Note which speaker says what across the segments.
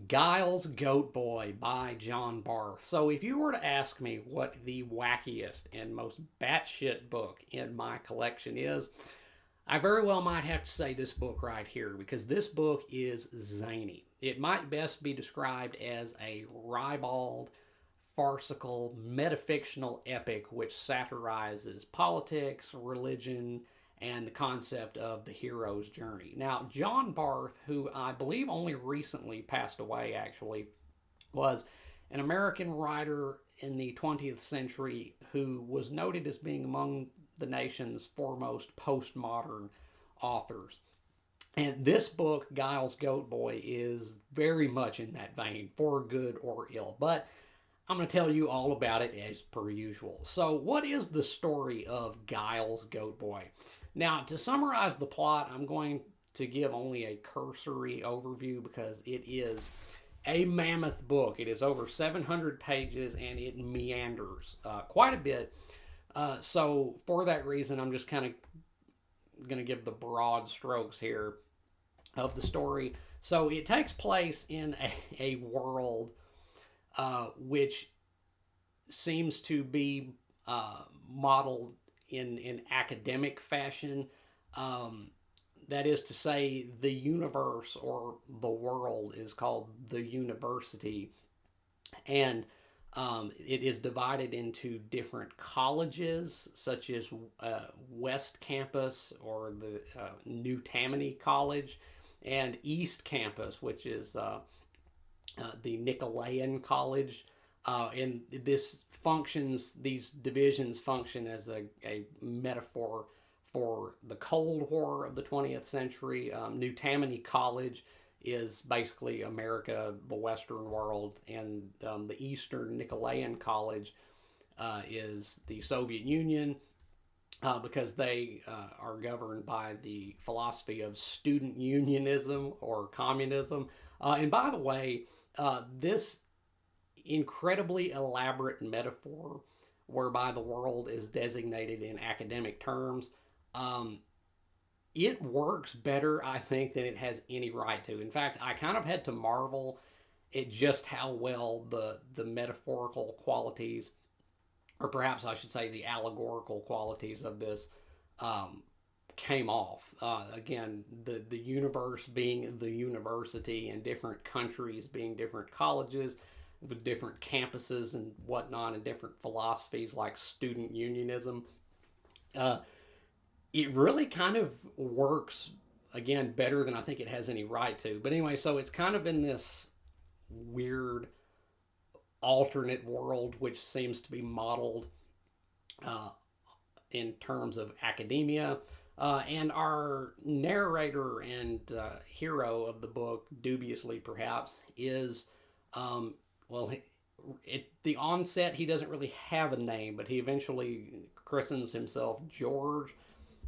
Speaker 1: Giles Goat-Boy by John Barth. So, if you were to ask me what the wackiest and most batshit book in my collection is, I very well might have to say this book right here because this book is zany. It might best be described as a ribald, farcical, metafictional epic which satirizes politics, religion, and the concept of the hero's journey. Now, John Barth, who I believe only recently passed away actually, was an American writer in the 20th century who was noted as being among the nation's foremost postmodern authors. And this book, Giles Goat-Boy, is very much in that vein, for good or ill. But I'm going to tell you all about it as per usual. So, what is the story of Giles Goat-Boy? Now, to summarize the plot, I'm going to give only a cursory overview because it is a mammoth book. It is over 700 pages and it meanders quite a bit. So, for that reason, I'm just kind of going to give the broad strokes here of the story. So, it takes place in a world which seems to be modeled in academic fashion. That is to say, the universe or the world is called the university, and it is divided into different colleges, such as West Campus or the New Tammany College, and East Campus, which is the Nicolean College. And these divisions function as a metaphor for the Cold War of the 20th century. New Tammany College is basically America, the Western world, and the Eastern Nicolean College is the Soviet Union, because they are governed by the philosophy of student unionism or communism. And by the way, this incredibly elaborate metaphor whereby the world is designated in academic terms, it works better, I think, than it has any right to. In fact, I kind of had to marvel at just how well the metaphorical qualities, or perhaps I should say the allegorical qualities of this, came off. Again, the universe being the university and different countries being different colleges with different campuses and whatnot and different philosophies like student unionism. It really kind of works, again, better than I think it has any right to. But anyway, so it's kind of in this weird alternate world which seems to be modeled in terms of academia. And our narrator and hero of the book, dubiously perhaps, is, well, at the onset, he doesn't really have a name, but he eventually christens himself George,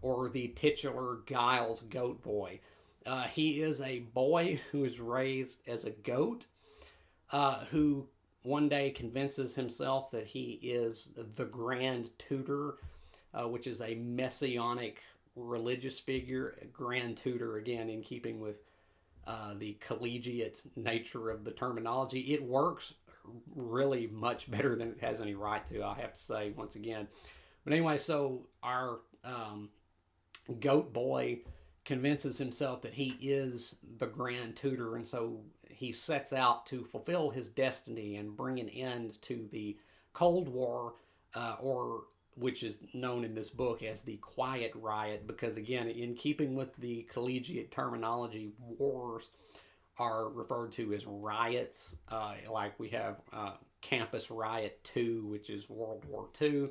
Speaker 1: or the titular Giles Goat-Boy. He is a boy who is raised as a goat, who one day convinces himself that he is the Grand Tutor, which is a messianic religious figure. Grand Tutor, again, in keeping with the collegiate nature of the terminology. It works really much better than it has any right to, I have to say, once again. But anyway, so our Goat Boy convinces himself that he is the Grand Tutor, and so he sets out to fulfill his destiny and bring an end to the Cold War, or which is known in this book as the Quiet Riot, because again, in keeping with the collegiate terminology, wars are referred to as riots. Like we have Campus Riot 2, which is World War II.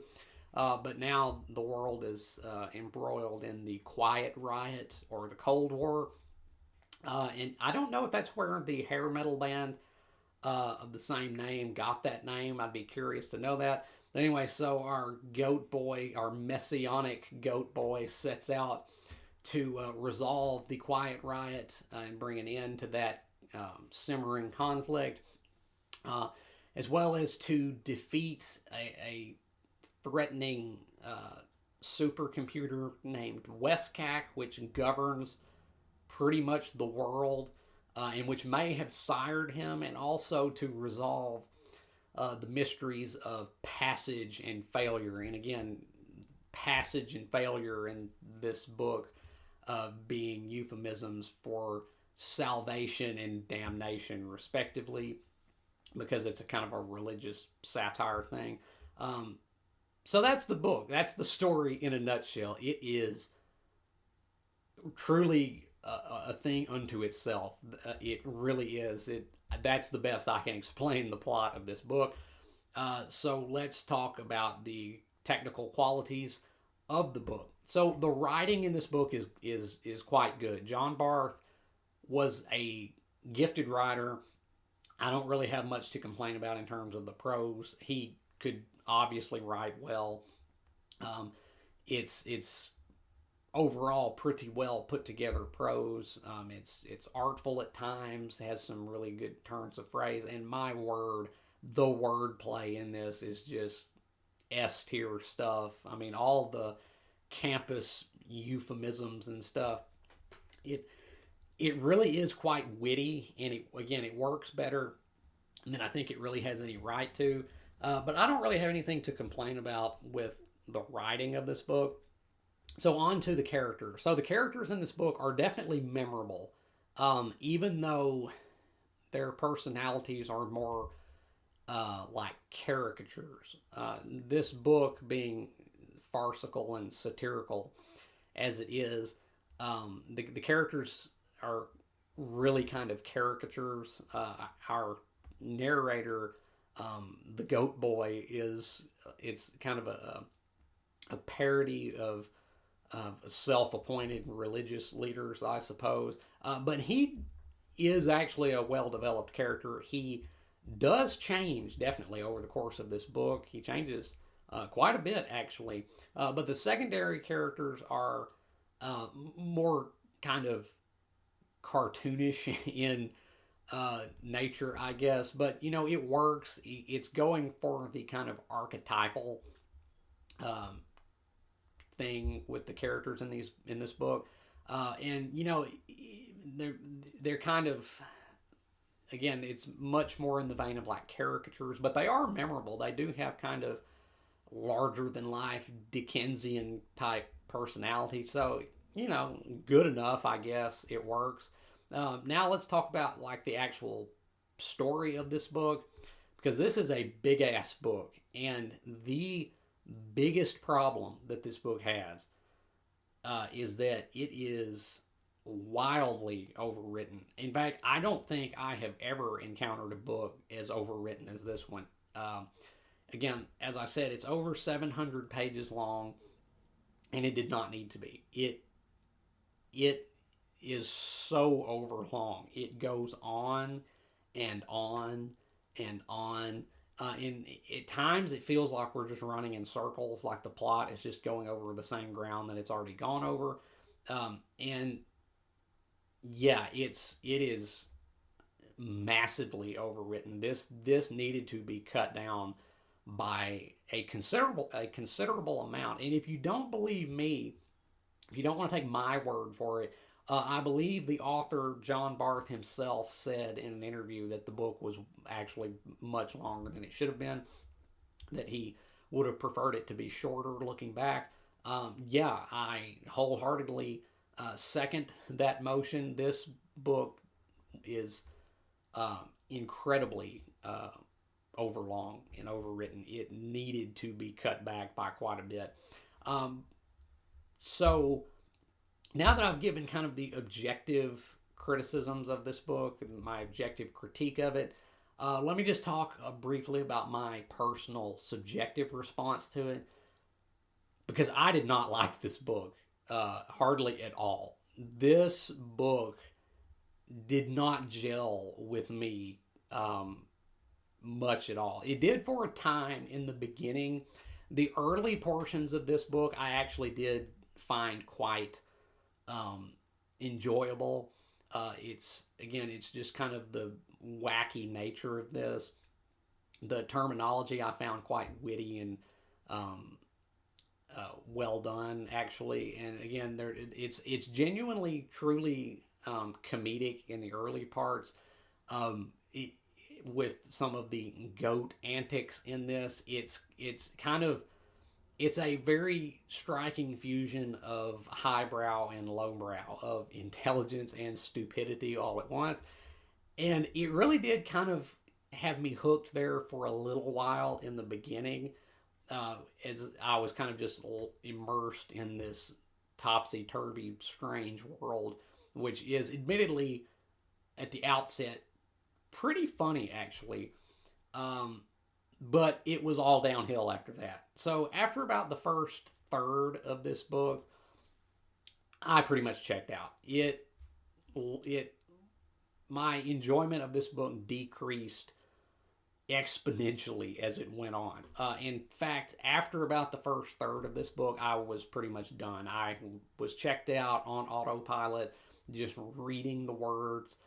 Speaker 1: But now the world is embroiled in the Quiet Riot or the Cold War. And I don't know if that's where the hair metal band of the same name got that name. I'd be curious to know that. But anyway, so our Goat Boy, our messianic Goat Boy, sets out to resolve the Quiet Riot and bring an end to that simmering conflict, as well as to defeat a threatening supercomputer named Westcac, which governs pretty much the world. and which may have sired him, and also to resolve the mysteries of passage and failure. And again, passage and failure in this book being euphemisms for salvation and damnation, respectively, because it's a kind of a religious satire thing. So that's the book. That's the story in a nutshell. It is truly a thing unto itself. It really is. That's the best I can explain the plot of this book. So let's talk about the technical qualities of the book. So the writing in this book is quite good. John Barth was a gifted writer. I don't really have much to complain about in terms of the prose. He could obviously write well. It's overall pretty well put together prose. It's artful at times, has some really good turns of phrase, and my word, the wordplay in this is just S tier stuff. I mean, all the campus euphemisms and stuff. It it really is quite witty, and it works better than I think it really has any right to. But I don't really have anything to complain about with the writing of this book. So on to the characters. So the characters in this book are definitely memorable, even though their personalities are more like caricatures. This book being farcical and satirical as it is, the characters are really kind of caricatures. Our narrator, the Goat Boy, it's kind of a parody of self-appointed religious leaders, I suppose. But he is actually a well-developed character. He does change definitely over the course of this book. He changes quite a bit, actually. But the secondary characters are more kind of cartoonish in nature, I guess. But it works. It's going for the kind of archetypal thing with the characters in this book, and they're kind of, again, it's much more in the vein of like caricatures, but they are memorable. They do have kind of larger than life Dickensian type personality, so good enough, I guess. It works. Now let's talk about like the actual story of this book, because this is a big ass book, and the biggest problem that this book has is that it is wildly overwritten. In fact, I don't think I have ever encountered a book as overwritten as this one. Again, as I said, it's over 700 pages long, and it did not need to be. It is so overlong. It goes on and on and on. And at times it feels like we're just running in circles, like the plot is just going over the same ground that it's already gone over. And yeah, it is massively overwritten. This needed to be cut down by a considerable amount. And if you don't believe me, if you don't want to take my word for it, I believe the author, John Barth himself, said in an interview that the book was actually much longer than it should have been, that he would have preferred it to be shorter looking back. Yeah, I wholeheartedly second that motion. This book is incredibly overlong and overwritten. It needed to be cut back by quite a bit. So now that I've given kind of the objective criticisms of this book, my objective critique of it, let me just talk briefly about my personal subjective response to it, because I did not like this book hardly at all. This book did not gel with me much at all. It did for a time in the beginning. The early portions of this book I actually did find quite enjoyable. It's just kind of the wacky nature of this. The terminology I found quite witty and well done, actually. And again, it's genuinely, truly comedic in the early parts. It, with some of the goat antics in this, it's kind of it's a very striking fusion of highbrow and lowbrow, of intelligence and stupidity all at once. And it really did kind of have me hooked there for a little while in the beginning, as I was kind of just immersed in this topsy turvy, strange world, which is admittedly at the outset pretty funny, actually. Um, but it was all downhill after that. So after about the first third of this book, I pretty much checked out. It my enjoyment of this book decreased exponentially as it went on. In fact, after about the first third of this book, I was pretty much done. I was checked out on autopilot, just reading the words,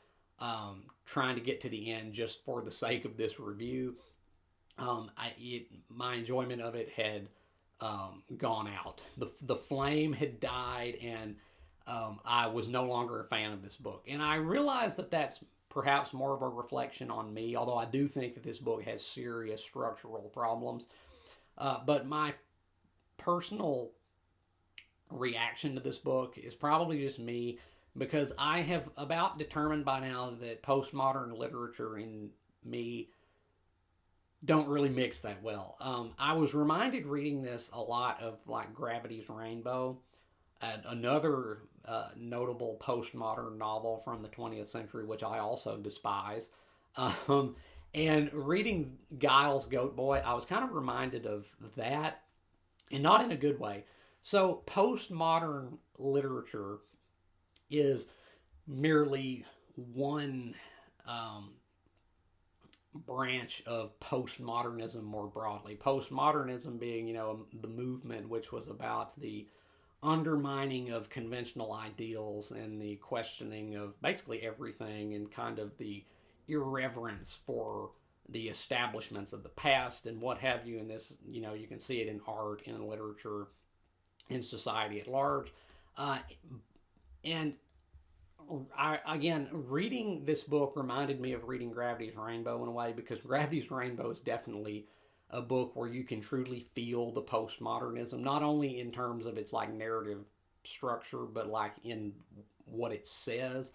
Speaker 1: trying to get to the end just for the sake of this review. My enjoyment of it had gone out. The flame had died, and I was no longer a fan of this book. And I realize that that's perhaps more of a reflection on me, although I do think that this book has serious structural problems. But my personal reaction to this book is probably just me, because I have about determined by now that postmodern literature and me don't really mix that well. I was reminded reading this a lot of like Gravity's Rainbow, another notable postmodern novel from the 20th century, which I also despise. Um, and reading Giles Goat-Boy, I was kind of reminded of that, and not in a good way. So, postmodern literature is merely one um, branch of postmodernism more broadly. Postmodernism being, the movement which was about the undermining of conventional ideals and the questioning of basically everything, and kind of the irreverence for the establishments of the past and what have you. And this, you can see it in art, in literature, in society at large. And again, reading this book reminded me of reading Gravity's Rainbow in a way, because Gravity's Rainbow is definitely a book where you can truly feel the postmodernism, not only in terms of its like narrative structure, but like in what it says.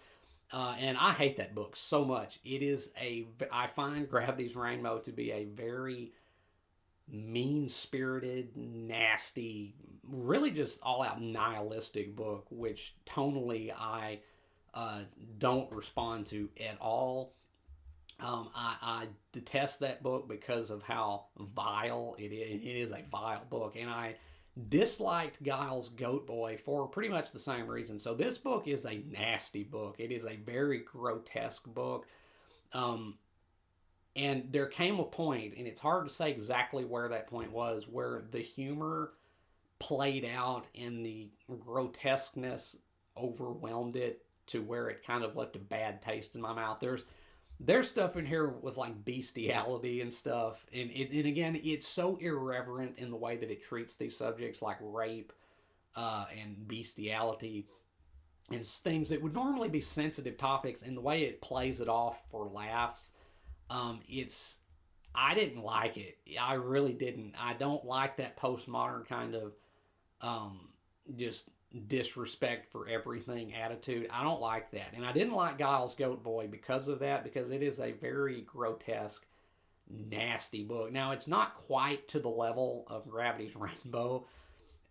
Speaker 1: And I hate that book so much. I find Gravity's Rainbow to be a very mean spirited, nasty, really just all out nihilistic book, which tonally I don't respond to at all. I detest that book because of how vile it is. It is a vile book, and I disliked Giles Goat-Boy for pretty much the same reason. So this book is a nasty book. It is a very grotesque book. And there came a point, and it's hard to say exactly where that point was, where the humor played out and the grotesqueness overwhelmed it to where it kind of left a bad taste in my mouth. There's stuff in here with like bestiality and stuff, and again, it's so irreverent in the way that it treats these subjects like rape and bestiality and things that would normally be sensitive topics, and the way it plays it off for laughs. I didn't like it. I really didn't. I don't like that postmodern kind of just disrespect for everything attitude. I don't like that. And I didn't like Giles Goat-Boy because of that, because it is a very grotesque, nasty book. Now, it's not quite to the level of Gravity's Rainbow.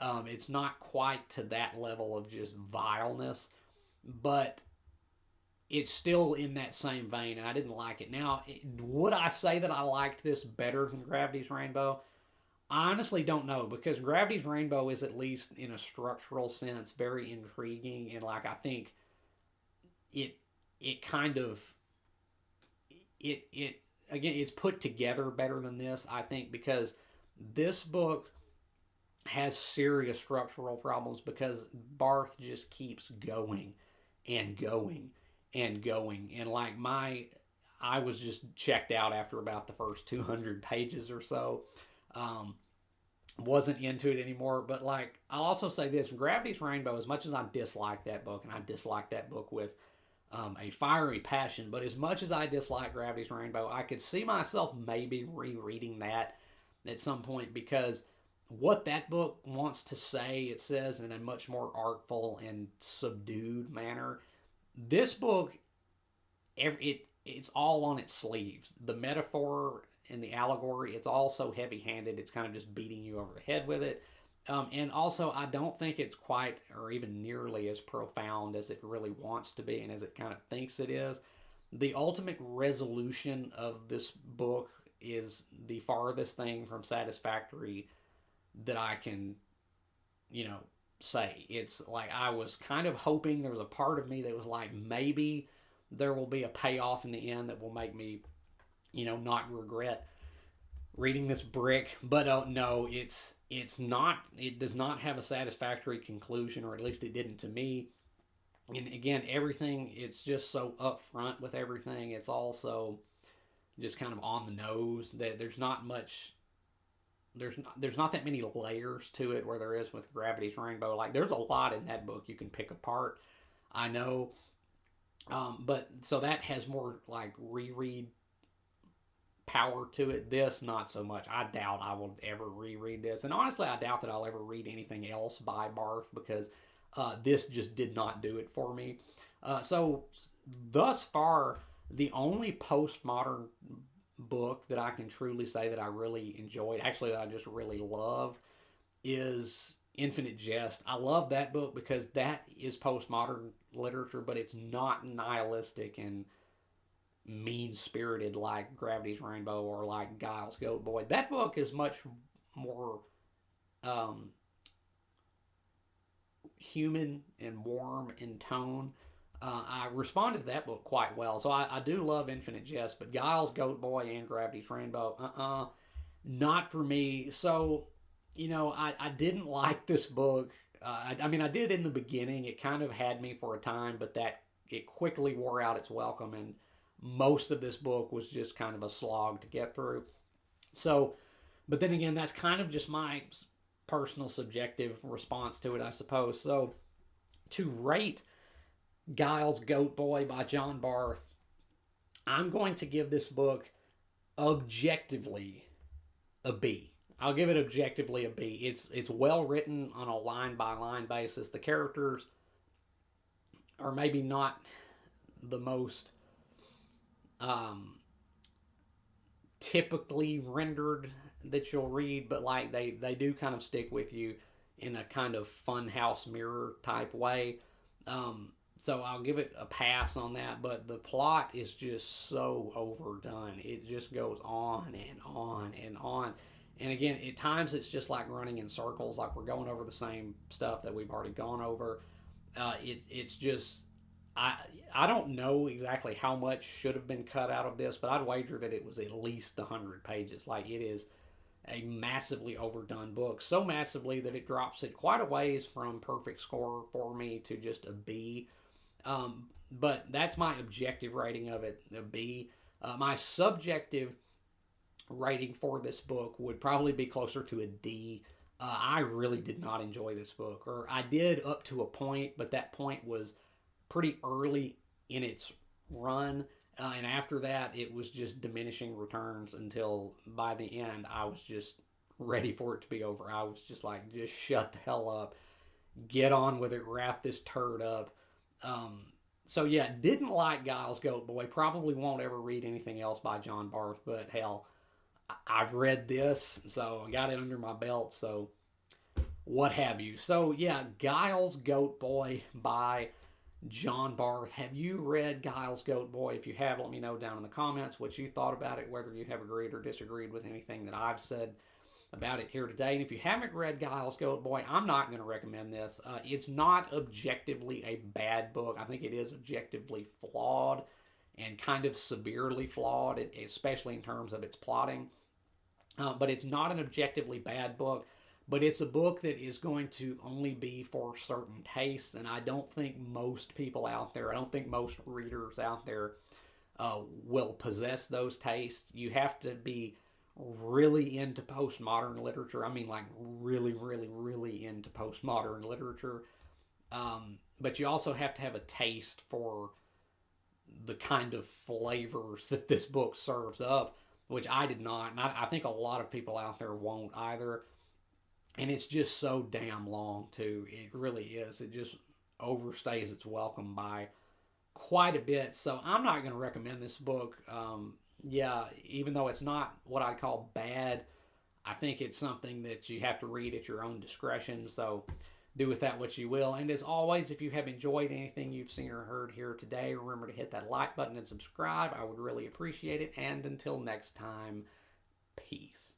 Speaker 1: It's not quite to that level of just vileness, but it's still in that same vein, and I didn't like it. Now, would I say that I liked this better than Gravity's Rainbow? I honestly don't know, because Gravity's Rainbow is, at least in a structural sense, very intriguing, and like I think it kind of it again, it's put together better than this, I think, because this book has serious structural problems, because Barth just keeps going and going and going, and like I was just checked out after about the first 200 pages or so. Wasn't into it anymore. But like, I'll also say this: Gravity's Rainbow, as much as I dislike that book, and I dislike that book with a fiery passion. But as much as I dislike Gravity's Rainbow, I could see myself maybe rereading that at some point, because what that book wants to say, it says in a much more artful and subdued manner. This book, it's all on its sleeves. The metaphor and the allegory, it's all so heavy-handed. It's kind of just beating you over the head with it. And also, I don't think it's quite or even nearly as profound as it really wants to be and as it kind of thinks it is. The ultimate resolution of this book is the farthest thing from satisfactory that I can, say. It's like I was kind of hoping, there was a part of me that was like, maybe there will be a payoff in the end that will make me, not regret reading this brick. But no, it's not. It does not have a satisfactory conclusion, or at least it didn't to me. And again, everything, it's just so upfront with everything. It's also just kind of on the nose, that there's not much. There's not that many layers to it where there is with Gravity's Rainbow. Like, there's a lot in that book you can pick apart, I know. But so that has more like reread power to it. This, not so much. I doubt I will ever reread this. And honestly, I doubt that I'll ever read anything else by Barth, because this just did not do it for me. So, thus far, the only postmodern book that I can truly say that I really enjoyed, actually, that I just really love, is Infinite Jest. I love that book because that is postmodern literature, but it's not nihilistic and mean-spirited like Gravity's Rainbow or like Giles Goat-Boy. That book is much more human and warm in tone. I responded to that book quite well. So I do love Infinite Jest, but Giles Goat-Boy and Gravity's Rainbow, not for me. So, I didn't like this book. I mean, I did in the beginning. It kind of had me for a time, but that it quickly wore out its welcome, and most of this book was just kind of a slog to get through. So, but then again, that's kind of just my personal subjective response to it, I suppose. So, to rate Giles Goat-Boy by John Barth, I'm going to give this book objectively a B. I'll give it objectively a B. It's well written on a line by line basis. The characters are maybe not the most typically rendered that you'll read, but like they do kind of stick with you in a kind of funhouse mirror type way. So I'll give it a pass on that, but the plot is just so overdone. It just goes on and on and on. And again, at times it's just like running in circles, like we're going over the same stuff that we've already gone over. It's just, I don't know exactly how much should have been cut out of this, but I'd wager that it was at least 100 pages. Like, it is a massively overdone book, so massively that it drops it quite a ways from perfect score for me to just a B. But that's my objective rating of it, a B. My subjective rating for this book would probably be closer to a D. I really did not enjoy this book, or I did up to a point, but that point was pretty early in its run. And after that, it was just diminishing returns until by the end, I was just ready for it to be over. I was just like, just shut the hell up. Get on with it. Wrap this turd up. So yeah, didn't like Giles Goat-Boy. Probably won't ever read anything else by John Barth, but hell, I've read this, so I got it under my belt, so what have you. So yeah, Giles Goat-Boy by John Barth. Have you read Giles Goat-Boy? If you have, let me know down in the comments what you thought about it, whether you have agreed or disagreed with anything that I've said about it here today. And if you haven't read Giles Goat-Boy, I'm not going to recommend this. It's not objectively a bad book. I think it is objectively flawed and kind of severely flawed, especially in terms of its plotting. But it's not an objectively bad book. But it's a book that is going to only be for certain tastes, and I don't think most people out there, I don't think most readers out there will possess those tastes. You have to be really into postmodern literature. I mean, like really, really, really into postmodern literature. But you also have to have a taste for the kind of flavors that this book serves up, which I did not, and I think a lot of people out there won't either. And it's just so damn long too. It really is. It just overstays its welcome by quite a bit. So I'm not going to recommend this book. Yeah, even though it's not what I'd call bad, I think it's something that you have to read at your own discretion. So do with that what you will. And as always, if you have enjoyed anything you've seen or heard here today, remember to hit that like button and subscribe. I would really appreciate it. And until next time, peace.